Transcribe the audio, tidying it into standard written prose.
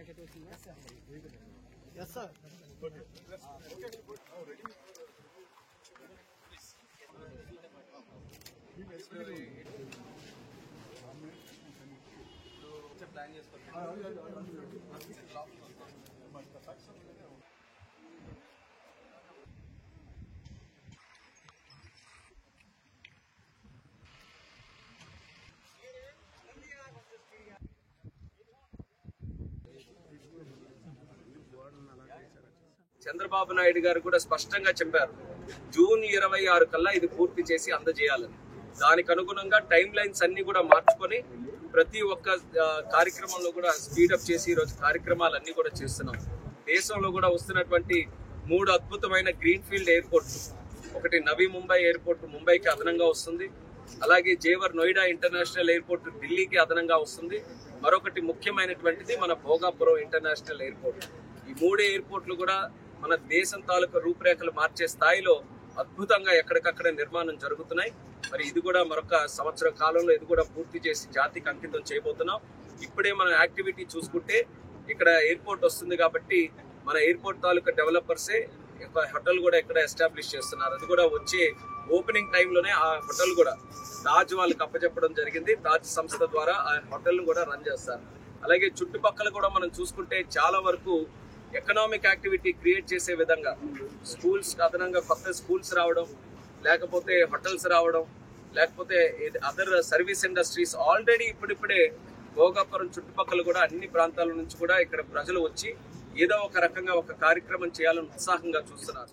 Yes, sir. Okay. Plan Chandrababu Naidu గారు కూడా స్పష్టంగా చెప్పారు జూన్ 26 కల్లా ఇది పూర్తి చేసి అందజేయాలని. దానికి అనుగుణంగా టైం లైన్స్ అన్ని కూడా మార్చుకొని ప్రతి ఒక్క కార్యక్రమంలో కూడా స్పీడప్ చేసి ఈరోజు కార్యక్రమాలన్నీ కూడా చేస్తున్నాం. దేశంలో కూడా వస్తున్నటువంటి 3 అద్భుతమైన గ్రీన్ఫీల్డ్ ఎయిర్పోర్ట్స్, ఒకటి నవీ ముంబై ఎయిర్పోర్ట్ ముంబైకి అదనంగా వస్తుంది, అలాగే జేవర్ నోయిడా ఇంటర్నేషనల్ ఎయిర్పోర్ట్ ఢిల్లీకి అదనంగా వస్తుంది, మరొకటి ముఖ్యమైనటువంటిది మన భోగాపురం ఇంటర్నేషనల్ ఎయిర్పోర్ట్. ఈ 3 ఎయిర్పోర్ట్లు కూడా మన దేశం తాలూకా రూపురేఖలు మార్చే స్థాయిలో అద్భుతంగా ఎక్కడికక్కడ నిర్మాణం జరుగుతున్నాయి. మరి ఇది కూడా మరొక సంవత్సరం కాలంలో ఇది కూడా పూర్తి చేసి జాతికి అంకితం చేయబోతున్నాం. ఇప్పుడే మన యాక్టివిటీ చూసుకుంటే ఇక్కడ ఎయిర్పోర్ట్ వస్తుంది కాబట్టి మన ఎయిర్పోర్ట్ తాలూకా డెవలపర్సే హోటల్ కూడా ఇక్కడ ఎస్టాబ్లిష్ చేస్తున్నారు. అది కూడా వచ్చే ఓపెనింగ్ టైంలోనే ఆ హోటల్ కూడా తాజ్ వాళ్ళకి అప్పచెప్పడం జరిగింది. తాజ్ సంస్థ ద్వారా ఆ హోటల్ కూడా రన్ చేస్తారు. అలాగే చుట్టుపక్కల కూడా మనం చూసుకుంటే చాలా వరకు ఎకనామిక్ యాక్టివిటీ క్రియేట్ చేసే విధంగా స్కూల్స్ అదనంగా కొత్త స్కూల్స్ రావడం, లేకపోతే హోటల్స్ రావడం, లేకపోతే అదర్ సర్వీస్ ఇండస్ట్రీస్ ఆల్రెడీ ఇప్పుడిప్పుడే భోగాపురం చుట్టుపక్కల కూడా అన్ని ప్రాంతాల నుంచి కూడా ఇక్కడ ప్రజలు వచ్చి ఏదో ఒక రకంగా ఒక కార్యక్రమం చేయాలని ఉత్సాహంగా చూస్తున్నారు.